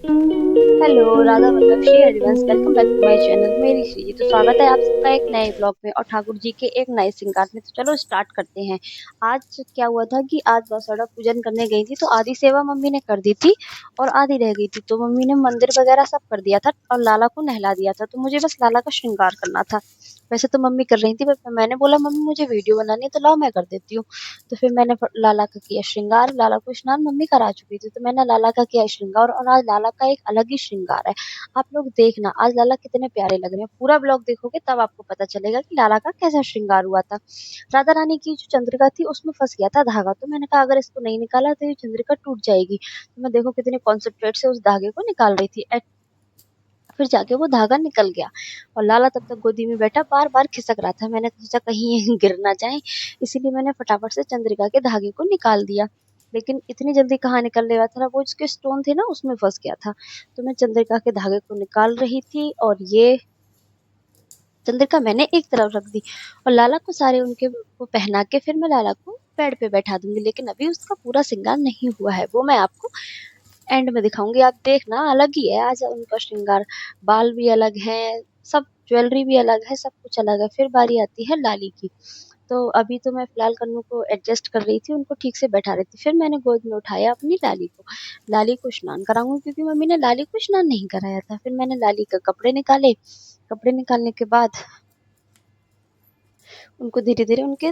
Hello, Radha Vallabh Shri Harivansh. Welcome back to my channel मेरी श्री जी। तो स्वागत है आप सबका एक नए ब्लॉग में और ठाकुर जी के एक नए श्रृंगार में। तो चलो स्टार्ट करते हैं। आज क्या हुआ था कि आज बसड़ा पूजन करने गई थी, तो आधी सेवा मम्मी ने कर दी थी और आधी रह गई थी। तो मम्मी ने मंदिर वगैरह सब कर दिया था और लाला को नहला दिया था, तो मुझे बस लाला का श्रृंगार करना था। वैसे तो मम्मी कर रही थी, पर मैंने बोला मम्मी मुझे वीडियो बनानी है, तो लाओ मैं कर देती हूँ। तो फिर मैंने लाला का किया श्रृंगार। लाला को स्नान मम्मी करा चुकी थी, तो मैंने लाला का किया श्रृंगार और आज लाला का एक अलग ही श्रृंगार है। आप लोग देखना आज लाला कितने प्यारे लग रहे हैं। पूरा ब्लॉग देखोगे तब आपको पता चलेगा कि लाला का कैसा श्रृंगार हुआ था। राधा रानी की जो चंद्रिका थी उसमें फंस गया था धागा, तो मैंने कहा अगर इसको नहीं निकाला तो ये चंद्रिका टूट जाएगी। तो मैं देखो कितने कॉन्सेंट्रेट से उस धागे को निकाल रही थी। फिर जाके वो धागा निकल गया और लाला तब तक गोदी में बैठा बार बार खिसक रहा था। मैंने सोचा कहीं ये गिर ना जाए, इसीलिए मैंने फटाफट से चंद्रिका के धागे को निकाल दिया। लेकिन इतनी जल्दी कहाँ निकलने वाला था, वो जिसके स्टोन थे ना उसमें फंस गया था। तो मैं चंद्रिका के धागे को निकाल रही थी और ये चंद्रिका मैंने एक तरफ रख दी और लाला को सारे उनके वो पहना के फिर मैं लाला को बेड पे बैठा दूंगी। लेकिन अभी उसका पूरा श्रृंगार नहीं हुआ है, वो मैं आपको एंड में दिखाऊंगी। आप देखना अलग ही है आज उनका श्रृंगार। बाल भी अलग है, सब ज्वेलरी भी अलग है, सब कुछ अलग है। फिर बारी आती है लाली की। तो अभी तो मैं फिलहाल कन्नू को एडजस्ट कर रही थी, उनको ठीक से बैठा रही थी। फिर मैंने गोद में उठाया अपनी लाली को। लाली को स्नान कराऊंगी क्योंकि मम्मी ने लाली को स्नान नहीं कराया था। फिर मैंने लाली के कपड़े निकाले। कपड़े निकालने के बाद उनको धीरे धीरे उनके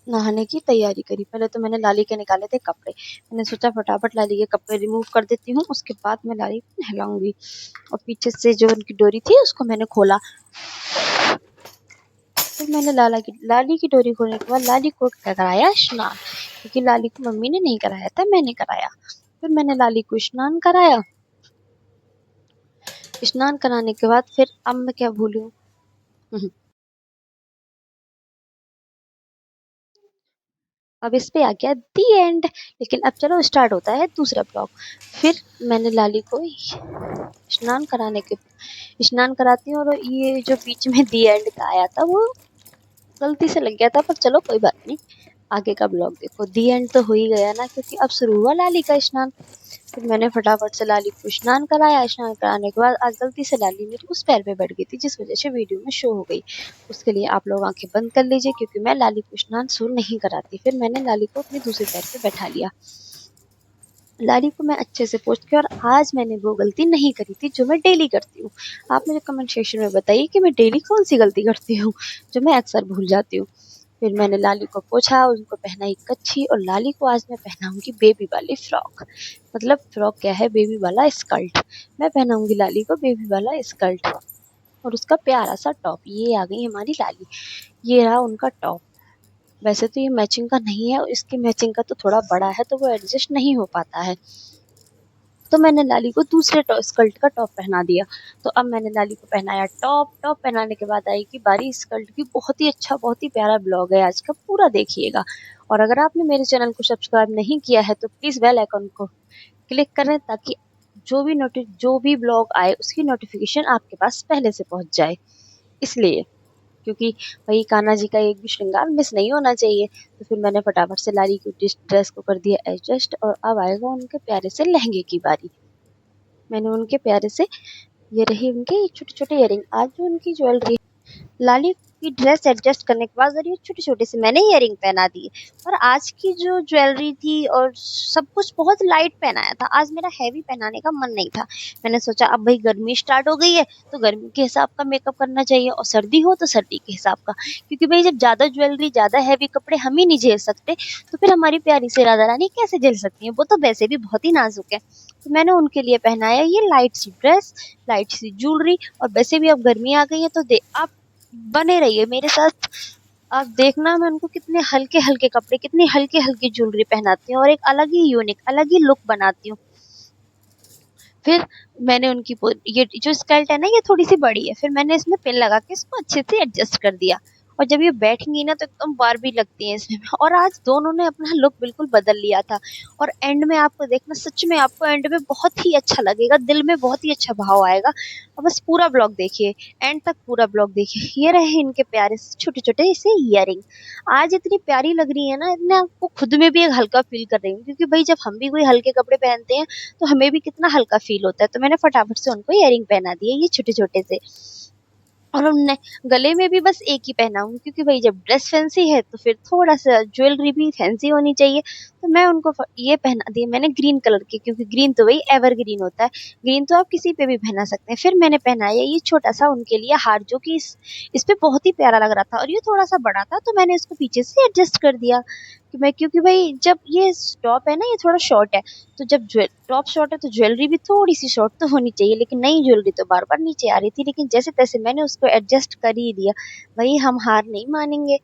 नहाने की तैयारी करी। पहले तो मैंने लाली के निकाले थे कपड़े। मैंने सोचा फटाफट लाली के कपड़े रिमूव कर देती हूँ, उसके बाद मैं लाली को नहलाऊंगी। और पीछे से जो उनकी डोरी थी उसको मैंने खोला। फिर मैंने लाली की डोरी खोलने के बाद लाली को कराया स्नान, क्योंकि लाली को मम्मी ने नहीं कराया था, मैंने कराया। फिर मैंने लाली को स्नान कराया। स्नान कराने के बाद फिर अब मैं क्या भूलूं अब इस पे आ गया दी एंड। लेकिन अब चलो स्टार्ट होता है दूसरा ब्लॉग। फिर मैंने लाली को स्नान कराने के स्नान कराती हूँ और ये जो बीच में दी एंड का आया था वो गलती से लग गया था, पर चलो कोई बात नहीं। आगे का ब्लॉग देखो। दी एंड तो हो ही गया ना, क्योंकि अब शुरू हुआ लाली का स्नान। फिर मैंने फटाफट से लाली को स्नान कराया। स्नान कराने के बाद आज गलती से लाली मेरी उस पैर पे बैठ गई थी, जिस वजह से वीडियो में शो हो गई। उसके लिए आप लोग आंखें बंद कर लीजिए, क्योंकि मैं लाली को स्नान शुरू नहीं कराती। फिर मैंने लाली को अपने दूसरे पैर पे बैठा लिया। लाली को मैं अच्छे से पोंछ के, और आज मैंने वो गलती नहीं करी थी जो मैं डेली करती हूँ। आप मुझे कमेंट सेक्शन में बताइए कि मैं डेली कौन सी गलती करती हूँ जो मैं अक्सर भूल जाती हूँ। फिर मैंने लाली को पोछा, उनको पहनाई कच्छी, और लाली को आज मैं पहनाऊंगी बेबी वाली फ्रॉक। मतलब फ्रॉक क्या है, बेबी वाला स्कर्ट। मैं पहनाऊंगी लाली को बेबी वाला स्कर्ट और उसका प्यारा सा टॉप। ये आ गई हमारी लाली, ये रहा उनका टॉप। वैसे तो ये मैचिंग का नहीं है, इसकी मैचिंग का तो थोड़ा बड़ा है, तो वो एडजस्ट नहीं हो पाता है। तो मैंने लाली को दूसरे स्कर्ट का टॉप पहना दिया। तो अब मैंने लाली को पहनाया टॉप। टॉप पहनाने के बाद आई कि बारी स्कर्ट की। बहुत ही अच्छा, बहुत ही प्यारा ब्लॉग है आज का, पूरा देखिएगा। और अगर आपने मेरे चैनल को सब्सक्राइब नहीं किया है तो प्लीज बेल आइकन को क्लिक करें, ताकि जो भी ब्लॉग आए उसकी नोटिफिकेशन आपके पास पहले से पहुंच जाए। इसलिए, क्योंकि वही कान्हा जी का एक भी श्रृंगार मिस नहीं होना चाहिए। तो फिर मैंने फटाफट से लाली की ड्रेस को कर दिया एडजस्ट, और अब आएगा उनके प्यारे से लहंगे की बारी। मैंने उनके प्यारे से, ये रही उनके छोटे छोटे इयरिंग। आज जो उनकी ज्वेलरी, लाली की ड्रेस एडजस्ट करने के बाद ये छोटे छोटे से मैंने इयरिंग पहना दिए। और आज की जो ज्वेलरी थी और सब कुछ बहुत लाइट पहनाया था। आज मेरा हैवी पहनाने का मन नहीं था। मैंने सोचा अब भाई गर्मी स्टार्ट हो गई है, तो गर्मी के हिसाब का मेकअप करना चाहिए, और सर्दी हो तो सर्दी के हिसाब का। क्योंकि भाई जब ज्यादा ज्वेलरी, ज्यादा हैवी कपड़े हम ही नहीं झेल सकते, तो फिर हमारी प्यारी सी राधा रानी कैसे झेल सकती है। वो तो वैसे भी बहुत ही नाजुक है। तो मैंने उनके लिए पहनाया ये लाइट सी ड्रेस, लाइट सी ज्वेलरी। और वैसे भी अब गर्मी आ गई है, तो आप बने रहिए मेरे साथ। आप देखना मैं उनको कितने हल्के हल्के कपड़े, कितनी हल्की हल्की ज्वेलरी पहनाती हूँ और एक अलग ही यूनिक, अलग ही लुक बनाती हूँ। फिर मैंने उनकी ये जो स्कर्ट है ना, ये थोड़ी सी बड़ी है। फिर मैंने इसमें पिन लगा के इसको अच्छे से एडजस्ट कर दिया। और जब ये बैठेंगी ना तो एकदम बारबी लगती हैं इसमें। और आज दोनों ने अपना लुक बिल्कुल बदल लिया था। और एंड में आपको देखना, सच में आपको एंड में बहुत ही अच्छा लगेगा, दिल में बहुत ही अच्छा भाव आएगा। और बस पूरा ब्लॉग देखिए, एंड तक पूरा ब्लॉग देखिए। ये रहे इनके प्यारे से छोटे छोटे से इयररिंग। आज इतनी प्यारी लग रही है ना, इतने आपको खुद में भी एक हल्का फील कर रही हूँ, क्योंकि भाई जब हम भी कोई हल्के कपड़े पहनते हैं तो हमें भी कितना हल्का फील होता है। तो मैंने फटाफट से उनको इयररिंग पहना दिए, ये छोटे छोटे से। और उनने गले में भी बस एक ही पहना हूँ, क्योंकि भाई जब ड्रेस फैंसी है तो फिर थोड़ा सा ज्वेलरी भी फैंसी होनी चाहिए। तो मैं उनको ये पहना दिए मैंने ग्रीन कलर के, क्योंकि ग्रीन तो वही एवरग्रीन होता है। ग्रीन तो आप किसी पे भी पहना सकते हैं। फिर मैंने पहनाया ये छोटा सा उनके लिए हार, जो कि इस पे बहुत ही प्यारा लग रहा था, और ये थोड़ा सा बड़ा था तो मैंने इसको पीछे से एडजस्ट कर दिया। क्योंकि भाई जब ये टॉप है ना, ये थोड़ा शॉर्ट है, तो जब टॉप शॉर्ट है तो ज्वेलरी भी थोड़ी सी शॉर्ट तो होनी चाहिए। लेकिन नई ज्वेलरी तो बार बार नीचे आ रही थी, लेकिन जैसे तैसे मैंने उसको एडजस्ट कर ही दिया। भाई हम हार नहीं मानेंगे,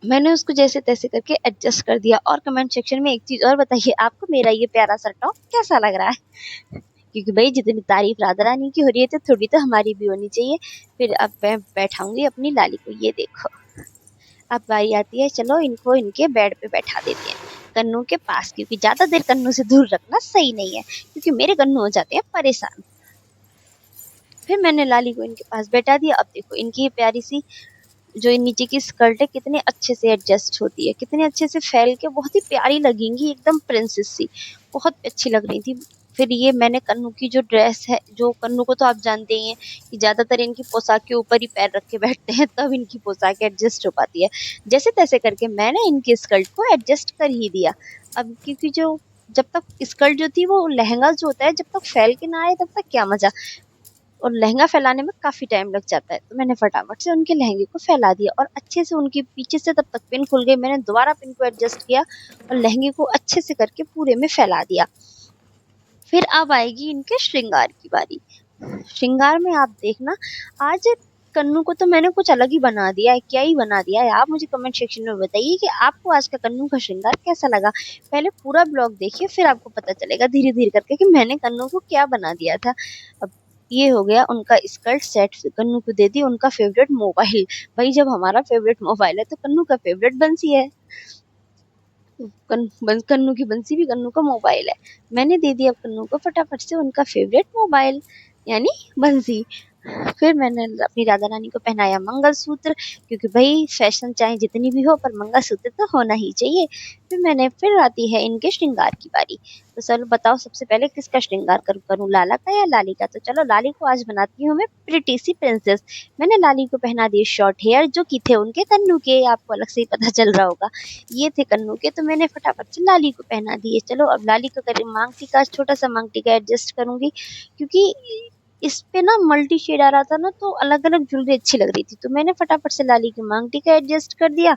मैंने उसको जैसे तैसे करके एडजस्ट कर दिया। और कमेंट सेक्शन में एक चीज और बताइए, आपको मेरा ये प्यारा सा टॉप कैसा लग रहा है? क्योंकि भाई जितनी तारीफ राधा रानी की हो रही है तो थोड़ी तो हमारी भी होनी चाहिए। फिर अब मैं बैठाऊंगी अपनी लाली को, ये देखो। अब बारी आती है, चलो इनको इनके बेड पे बैठा देते हैं, कन्नू के पास, क्योंकि ज्यादा देर कन्नू से दूर रखना सही नहीं है, क्योंकि मेरे कन्नू हो जाते हैं परेशान। फिर मैंने लाली को इनके पास बैठा दिया। अब देखो इनकी ये प्यारी सी जो नीचे की स्कर्ट है कितने अच्छे से एडजस्ट होती है, कितने अच्छे से फैल के बहुत ही प्यारी लगेंगी, एकदम प्रिंसेस सी, बहुत अच्छी लग रही थी। फिर ये मैंने कन्नू की जो ड्रेस है, जो कन्नू को तो आप जानते ही हैं कि ज्यादातर इनकी पोशाक के ऊपर ही पैर रख के बैठते हैं, तब इनकी पोशाक एडजस्ट हो पाती है। जैसे तैसे करके मैंने इनकी स्कर्ट को एडजस्ट कर ही दिया। अब क्योंकि जो जब तक स्कर्ट जो थी, वो लहंगा जो होता है जब तक फैल के ना आए तब तक क्या मजा, और लहंगा फैलाने में काफी टाइम लग जाता है। तो मैंने फटाफट से उनके लहंगे को फैला दिया, और अच्छे से उनके पीछे से तब तक पिन खुल गई, मैंने दोबारा पिन को एडजस्ट किया और लहंगे को अच्छे से करके पूरे में फैला दिया। फिर अब आएगी इनके श्रृंगार की बारी। श्रृंगार में आप देखना, आज कन्नू को तो मैंने कुछ अलग ही बना दिया है, क्या ही बना दिया है। आप मुझे कमेंट सेक्शन में बताइए कि आपको आज का कन्नू का श्रृंगार कैसा लगा। पहले पूरा ब्लॉग देखिए, फिर आपको पता चलेगा धीरे धीरे करके कि मैंने कन्नू को क्या बना दिया था। अब ये हो गया उनका स्कर्ट सेट, कन्नू को दे दी उनका फेवरेट मोबाइल। भाई जब हमारा फेवरेट मोबाइल है तो कन्नू का फेवरेट बंसी है। कन्नू की बंसी भी कन्नू का मोबाइल है। मैंने दे दिया कन्नू को फटाफट से उनका फेवरेट मोबाइल, यानी बंसी। फिर मैंने अपनी राधा रानी को पहनाया मंगलसूत्र, क्योंकि भाई फैशन चाहे जितनी भी हो पर मंगलसूत्र तो होना ही चाहिए। फिर आती है इनके श्रृंगार की बारी। तो चलो बताओ सबसे पहले किसका श्रृंगार करूँ, लाला का या लाली का? तो चलो लाली को आज बनाती हूँ मैं प्रिटी सी प्रिंसेस। मैंने लाली को पहना दिए शॉर्ट हेयर, जो कि थे उनके कन्नू के, आपको अलग से ही पता चल रहा होगा ये थे कन्नू के। तो मैंने फटाफट से लाली को पहना दिए। चलो अब लाली का करें मांग टीका, छोटा सा मांग टीका एडजस्ट करूंगी, क्योंकि इस पे ना मल्टी शेड आ रहा था ना, तो अलग अलग ज्वेलरी अच्छी लग रही थी। तो मैंने फटाफट से लाली की मांग टीका एडजस्ट कर दिया।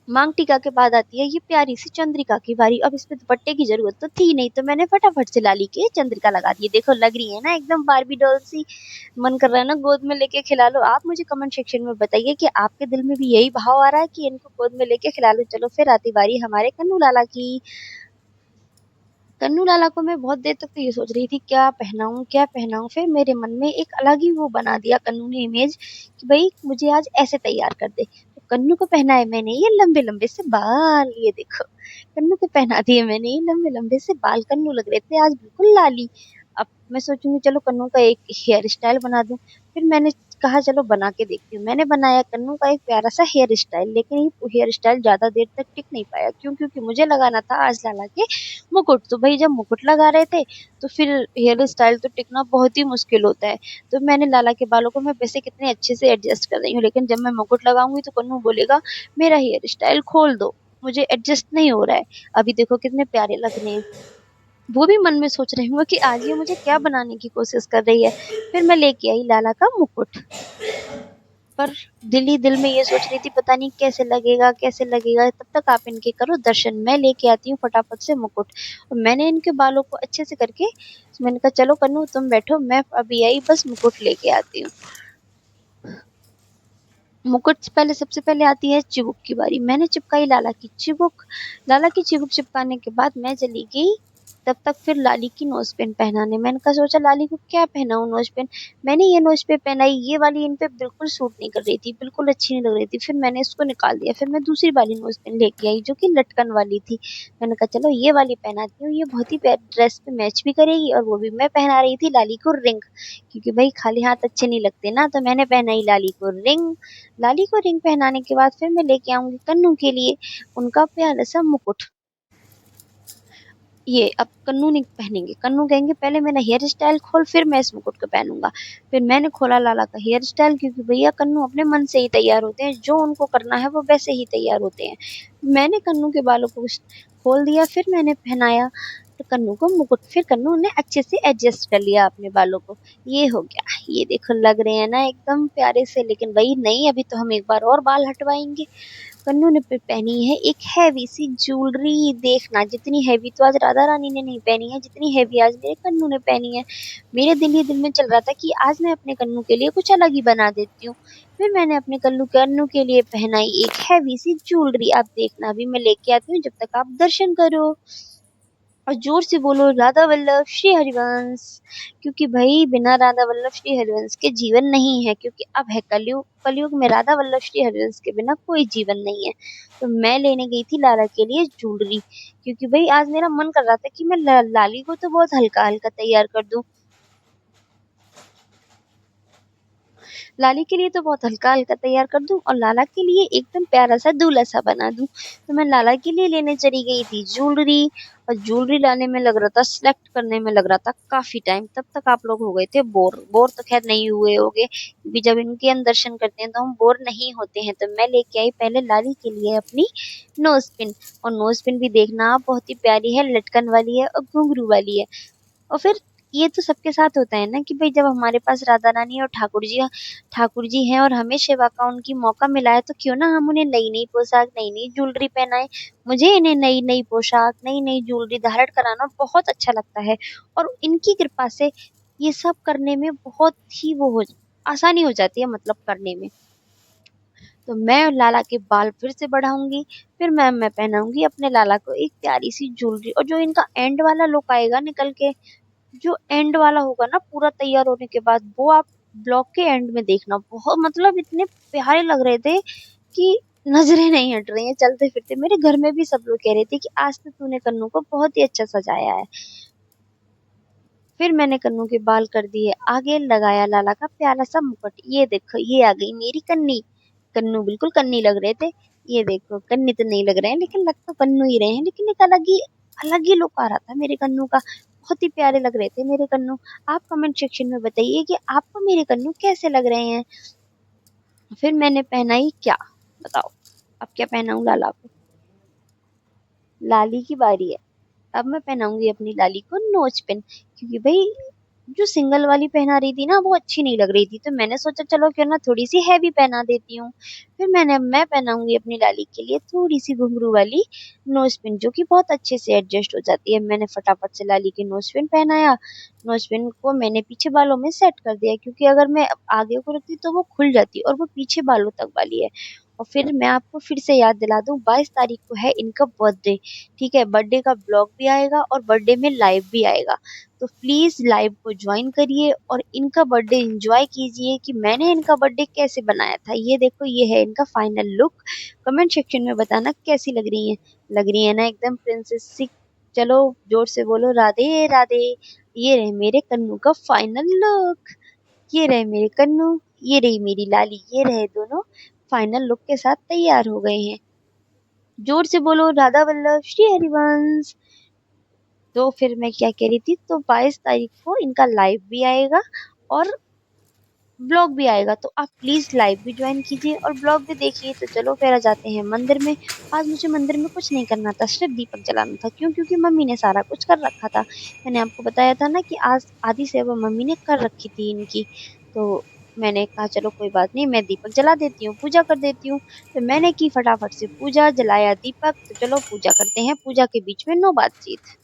मांग टीका के बाद आती है ये प्यारी सी चंद्रिका की बारी। अब इस पे दुपट्टे की जरूरत तो थी नहीं, तो मैंने फटाफट से लाली के चंद्रिका लगा दी। देखो लग रही है ना एकदम बारबी डॉल सी, मन कर रहा है ना गोद में लेके खिला लो। आप मुझे कमेंट सेक्शन में बताइए कि आपके दिल में भी यही भाव आ रहा है कि इनको गोद में लेके खिला लो। चलो फिर आती बारी हमारे कन्नू लाला की। कन्नू लाला को मैं बहुत देर तक तो ये सोच रही थी क्या पहनाऊं क्या पहनाऊं। फिर मेरे मन में एक अलग ही वो बना दिया कन्नू ने इमेज, कि भाई मुझे आज ऐसे तैयार कर दे। तो कन्नू को पहनाए मैंने ये लंबे लंबे से बाल, ये देखो कन्नू को पहना दिए मैंने ये लंबे लंबे से बाल। कन्नू लग रहे थे आज बिल्कुल लाली। अब मैं सोचूंगी चलो कन्नू का एक हेयर स्टाइल बना दूं। फिर मैंने कहा चलो बना के देखती हूँ। मैंने बनाया कन्नू का एक प्यारा सा हेयर स्टाइल, लेकिन ये हेयर स्टाइल ज्यादा देर तक टिक नहीं पाया। क्यों? क्योंकि मुझे लगाना था आज लाला के मुकुट। तो भाई जब मुकुट लगा रहे थे तो फिर हेयर स्टाइल तो टिकना बहुत ही मुश्किल होता है। तो मैंने लाला के बालों को मैं वैसे कितने अच्छे से एडजस्ट कर रही हूँ, लेकिन जब मैं मुकुट लगाऊंगी तो कन्नू बोलेगा मेरा हेयर स्टाइल खोल दो, मुझे एडजस्ट नहीं हो रहा है। अभी देखो कितने प्यारे लग रहे हैं। वो भी मन में सोच रहे होंगे कि आज ये मुझे क्या बनाने की कोशिश कर रही है। फिर मैं लेके आई लाला का मुकुट, पर दिल ही दिल में ये सोच रही थी पता नहीं कैसे लगेगा कैसे लगेगा। तब तक आप इनके करो दर्शन, मैं लेके आती हूँ फटाफट से मुकुट। और मैंने इनके बालों को अच्छे से करके मैंने कहा चलो कन्नू तुम बैठो, मैं अभी आई बस मुकुट लेके आती हूँ। मुकुट से पहले सबसे पहले आती है चिबुक की बारी। मैंने चिपकाई लाला की चिबुक। लाला की चिबुक चिपकाने के बाद मैं चली गई तब तक फिर लाली की नोज पिन पहनाने। मैंने कहा सोचा लाली को क्या पहनाऊं नोज पिन। मैंने ये नोज पिन पहनाई, ये वाली इन पे बिल्कुल सूट नहीं कर रही थी, बिल्कुल अच्छी नहीं लग रही थी। फिर मैंने इसको निकाल दिया, फिर मैं दूसरी वाली नोज पिन लेके आई जो कि लटकन वाली थी। मैंने कहा चलो ये वाली पहनाती हूँ, ये बहुत ही ड्रेस पे मैच भी करेगी। और वो भी मैं पहना रही थी लाली को रिंग, क्योंकि भाई खाली हाथ अच्छे नहीं लगते ना, तो मैंने पहनाई लाली को रिंग। लाली को रिंग पहनाने के बाद फिर मैं लेके आऊंगी कन्नू के लिए उनका प्यारा सा मुकुट। ये अब कन्नू नहीं पहनेंगे, कन्नू कहेंगे पहले मेरा हेयर स्टाइल खोल फिर मैं इस मुकुट को पहनूंगा। फिर मैंने खोला लाला का हेयर स्टाइल, क्योंकि भैया कन्नू अपने मन से ही तैयार होते हैं, जो उनको करना है वो वैसे ही तैयार होते हैं। मैंने कन्नू के बालों को खोल दिया, फिर मैंने पहनाया तो कन्नू को मुकुट। फिर कन्नू ने अच्छे से एडजस्ट कर लिया अपने बालों को। ये हो गया, ये देखो लग रहे हैं ना एकदम प्यारे से। लेकिन वही नहीं, अभी तो हम एक बार और बाल हटवाएंगे। कन्नू ने पहनी है एक हैवी सी ज्वेलरी। देखना जितनी हैवी तो आज राधा रानी ने नहीं पहनी है, जितनी हैवी आज मेरे कन्नू ने पहनी है। मेरे दिल ही दिल में चल रहा था कि आज मैं अपने कन्नू के लिए कुछ अलग ही बना देती हूँ। फिर मैंने अपने कन्नू कन्नू के लिए पहनाई एक हैवी सी ज्वेलरी। आप देखना अभी मैं लेके आती हूँ, जब तक आप दर्शन करो और जोर से बोलो राधा वल्लभ श्री हरिवंश। क्योंकि भाई बिना राधा वल्लभ श्री हरिवंश के जीवन नहीं है, क्योंकि अब है कलयुग, कलयुग में राधा वल्लभ श्री हरिवंश के बिना कोई जीवन नहीं है। तो मैं लेने गई थी लाला के लिए ज्वेलरी, क्योंकि भाई आज मेरा मन कर रहा था कि मैं लाली को तो बहुत हल्का हल्का तैयार कर दूं। लाली के लिए तो बहुत हल्का हल्का तैयार कर दूं और लाला के लिए एकदम प्यारा सा दूल्हा सा बना दूं। तो मैं लाला के लिए लेने चली गई थी ज्वेलरी। और ज्वेलरी लाने में लग रहा था, सिलेक्ट करने में लग रहा था काफी टाइम। तब तक आप लोग हो गए थे बोर। बोर तो खैर नहीं हुए होगे, क्योंकि जब इनके हम दर्शन करते हैं तो हम बोर नहीं होते हैं। तो मैं लेके आई पहले लाली के लिए अपनी नोज पिन। और नोज पिन भी देखना आप बहुत ही प्यारी है, लटकन वाली है और घुंघरू वाली है। और फिर ये तो सबके साथ होता है ना कि भाई जब हमारे पास राधा रानी और ठाकुर जी हैं और हमें सेवा का उनकी मौका मिला है, तो क्यों ना हम उन्हें नई नई पोशाक नई नई ज्वेलरी पहनाएं। मुझे इन्हें नई नई पोशाक नई नई ज्वेलरी धारण कराना बहुत अच्छा लगता है। और इनकी कृपा से ये सब करने में बहुत ही आसानी हो जाती है, मतलब करने में। तो मैं लाला के बाल फिर से बढ़ाऊंगी। फिर मैं पहनाऊंगी अपने लाला को एक प्यारी सी ज्वेलरी। और जो इनका एंड वाला लुक आएगा निकल के, जो एंड वाला होगा ना पूरा तैयार होने के बाद, वो आप ब्लॉग के एंड में देखना। बहुत मतलब इतने प्यारे लग रहे थे कि नजरें नहीं हट रही हैं चलते फिरते। मेरे घर में भी सब लोग कह रहे थे कि आज तो तूने कन्नू को बहुत ही अच्छा सजाया है। फिर मैंने कन्नू के बाल कर दिए आगे, लगाया लाला का प्यारा सा मुकुट। ये देखो ये आ गई मेरी कन्नी। कन्नू बिल्कुल कन्नी लग रहे थे। ये देखो कन्नी तो नहीं लग रहे हैं, लेकिन लग तो कन्नू ही रहे हैं। लेकिन एक अलग ही लुक आ रहा था मेरे कन्नू का। बहुत ही प्यारे लग रहे थे मेरे कन्नू। आप कमेंट सेक्शन में बताइए कि आपको मेरे कन्नू कैसे लग रहे हैं। फिर मैंने पहनाई क्या, बताओ अब क्या पहनाऊं लाला को। लाली की बारी है। अब मैं पहनाऊंगी अपनी लाली को नोज पिन, क्योंकि भाई जो सिंगल वाली पहना रही थी ना वो अच्छी नहीं लग रही थी। तो मैंने सोचा चलो क्यों ना थोड़ी सी हैवी पहना देती हूँ। फिर मैं पहनाऊंगी अपनी लाली के लिए थोड़ी सी घुंघरू वाली नोज पिन, जो कि बहुत अच्छे से एडजस्ट हो जाती है। मैंने फटाफट से लाली की नोज पिन पहनाया। नोज पिन को मैंने पीछे बालों में सेट कर दिया, क्योंकि अगर मैं आगे को रखती तो वो खुल जाती, और वो पीछे बालों तक वाली है। और फिर मैं आपको फिर से याद दिला दूं, 22 तारीख को है इनका बर्थडे। ठीक है, बर्थडे का ब्लॉग भी आएगा और बर्थडे में लाइव भी आएगा। तो प्लीज लाइव को ज्वाइन करिए और इनका बर्थडे एंजॉय कीजिए कि मैंने इनका बर्थडे कैसे बनाया था। ये देखो ये है इनका फाइनल लुक। कमेंट सेक्शन में बताना कैसी लग रही है ना एकदम प्रिंसेस सी। चलो जोर से बोलो राधे राधे। ये रहे मेरे कन्नू का फाइनल लुक। ये रहे मेरे कन्नू, ये रही मेरी लाली, ये रहे दोनों फाइनल लुक के साथ तैयार हो गए हैं। जोर से बोलो राधा वल्लभ श्री हरिवंश। तो फिर मैं क्या कह रही थी, तो 22 तारीख को इनका लाइव भी आएगा और ब्लॉग भी आएगा। तो आप प्लीज लाइव भी ज्वाइन कीजिए और ब्लॉग भी देखिए। तो चलो फिर आ जाते हैं मंदिर में। आज मुझे मंदिर में कुछ नहीं करना था, सिर्फ दीपक जलाना था। क्यों? क्योंकि मम्मी ने सारा कुछ कर रखा था। मैंने आपको बताया था ना कि आज आधी सेवा मम्मी ने कर रखी थी इनकी। तो मैंने कहा चलो कोई बात नहीं, मैं दीपक जला देती हूँ, पूजा कर देती हूँ। तो मैंने की फटाफट से पूजा, जलाया दीपक। तो चलो पूजा करते हैं, पूजा के बीच में नो बातचीत।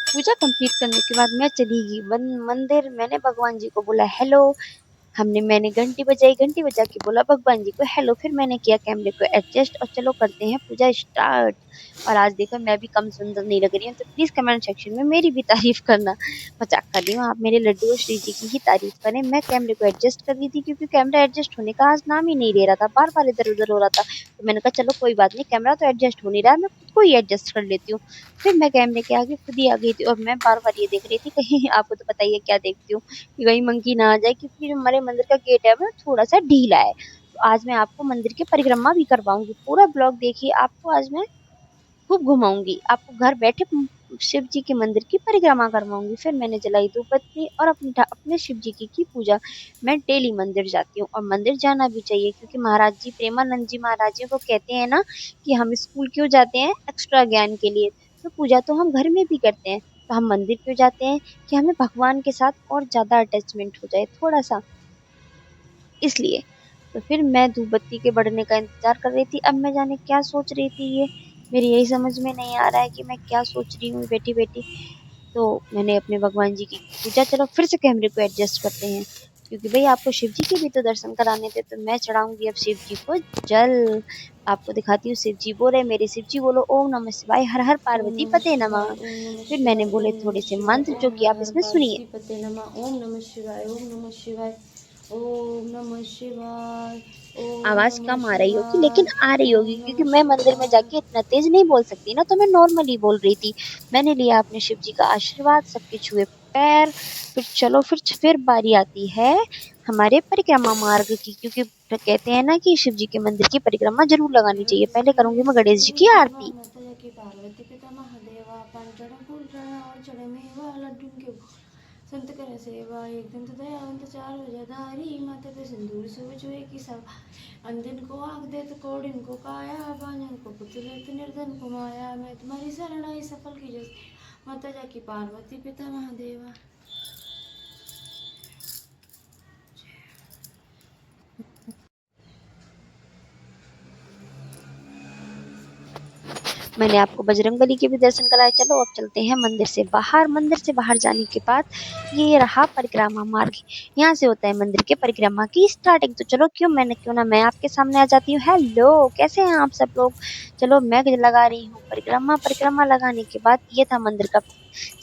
पूजा कंप्लीट करने के बाद मैं चली गई मंदिर। मैंने भगवान जी को बोला हेलो। मैंने घंटी बजा के बोला भगवान जी को हेलो। फिर मैंने किया कैमरे को एडजस्ट और चलो करते हैं पूजा स्टार्ट। और आज देखो मैं भी कम सुंदर नहीं लग रही हूँ, तो प्लीज कमेंट सेक्शन में मेरी भी तारीफ करना। मजाक कर रही हूँ, आप मेरे लड्डू और श्री जी की ही तारीफ करें। मैं कैमरे को एडजस्ट कर रही थी क्योंकि कैमरा एडजस्ट होने का आज नाम ही नहीं ले रहा था, बार बार इधर उधर हो रहा था। तो मैंने कहा चलो कोई बात नहीं, कैमरा तो एडजस्ट हो नहीं रहा है, मैं खुद को ही एडजस्ट कर लेती हूँ। फिर मैं कैमरे के आगे खुद ही आ गई थी और मैं बार बार ये देख रही थी कहीं आपको तो पता ही है क्या देखती हूँ कि कहीं मंकी ना आ जाए, क्योंकि जो हमारे मंदिर का गेट है वो थोड़ा सा ढीला है। तो आज मैं आपको मंदिर की परिक्रमा भी करवाऊंगी, पूरा ब्लॉग देखिए। आपको आज मैं खूब घुमाऊंगी, आपको घर बैठे शिव जी के मंदिर की परिक्रमा करवाऊंगी। फिर मैंने जलाई धूपबत्ती और अपने शिव जी की पूजा। मैं डेली मंदिर जाती हूँ और मंदिर जाना भी चाहिए, क्योंकि महाराज जी प्रेमानंद जी महाराज जी को कहते हैं ना कि हम स्कूल क्यों जाते हैं, एक्स्ट्रा ज्ञान के लिए। तो पूजा तो हम घर में भी करते हैं, तो हम मंदिर क्यों जाते हैं कि हमें भगवान के साथ और ज्यादा अटैचमेंट हो जाए थोड़ा सा, इसलिए। तो फिर मैं धूप बत्ती के बढ़ने का इंतजार कर रही थी। अब मैं जाने क्या सोच रही थी, ये मेरी यही समझ में नहीं आ रहा है कि मैं क्या सोच रही हूँ बैठी बैठी। तो मैंने अपने भगवान जी की पूजा, चलो फिर से कैमरे को एडजस्ट करते हैं, क्योंकि भाई आपको शिव जी के भी तो दर्शन कराने थे। तो मैं चढ़ाऊंगी अब शिव जी को जल। आपको दिखाती हूँ शिव जी बोले, मेरे शिव जी बोलो ओम नमः शिवाय, हर हर ओम पार्वती नमः पते शिवाय, नमः। ओम नमः फिर मैंने शिवाय, बोले ओम नमः थोड़े से शिवाय, मंत्र जो ओम कि हर आप हर इसमें सुनिए। पार्वती पते नमः। ओम नमः शिवाय, ओम नमः शिवाय, ओम नमः शिवाय, ओम आवाज नमः कम आ रही होगी लेकिन शिवाय, आ रही ओम होगी, क्योंकि नमः मैं मंदिर में शिवाय। जाके इतना तेज नहीं बोल सकती ना, तो मैं नॉर्मली बोल रही थी। मैंने लिया अपने शिव जी का आशीर्वाद, सबके छुए पैर। फिर चलो फिर बारी आती है हमारे परिक्रमा मार्ग की, क्योंकि कहते हैं ना कि शिव जी के मंदिर की परिक्रमा जरूर लगानी चाहिए। पहले करूंगी मैं गणेश जी की आरती। माता की पार्वती पिता महादेवा, पान चढ़ा फूल चढ़ा और चढ़े मेवा लड्डू के संत करे सेवा, एक दंत दयावंत चार भुजाधारी, माथे पे सिंदूर सुबह छुए की सब। अंधन को आँख दे तो कोडिन को काया, बांझन को पुत्र दे तो निर्धन को माया। मैं तुम्हारी शरण आई सफल की जस, माता जाकी पार्वती पिता महादेवा। मैंने आपको बजरंगबली के भी दर्शन कराए। चलो अब चलते हैं मंदिर से बाहर। मंदिर से बाहर जाने के बाद ये रहा परिक्रमा मार्ग। यहाँ से होता है मंदिर के परिक्रमा की स्टार्टिंग। तो चलो क्यों ना मैं आपके सामने आ जाती हूँ। हेलो, कैसे हैं आप सब लोग। चलो मैं लगा रही हूँ परिक्रमा। परिक्रमा लगाने के बाद ये था मंदिर का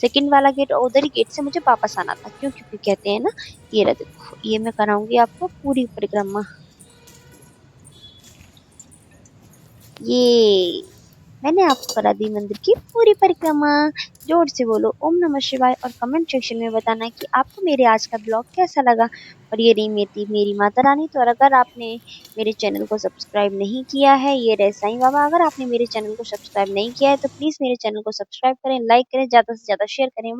सेकंड वाला गेट, और उधर ही गेट से मुझे वापस आना था। क्यों, क्योंकि कहते हैं ना, ये रहा देखो, ये मैं कराऊंगी आपको पूरी परिक्रमा। ये मैंने आपको करा दी मंदिर की पूरी परिक्रमा। जोर से बोलो ओम नमः शिवाय और कमेंट सेक्शन में बताना कि आपको मेरे आज का ब्लॉग कैसा लगा। और ये रही मेरी माता रानी। तो अगर आपने मेरे चैनल को सब्सक्राइब नहीं किया है, ये रहे साईं बाबा, अगर आपने मेरे चैनल को सब्सक्राइब नहीं किया है तो प्लीज मेरे चैनल को सब्सक्राइब करें, लाइक करें, ज्यादा से ज्यादा शेयर करें।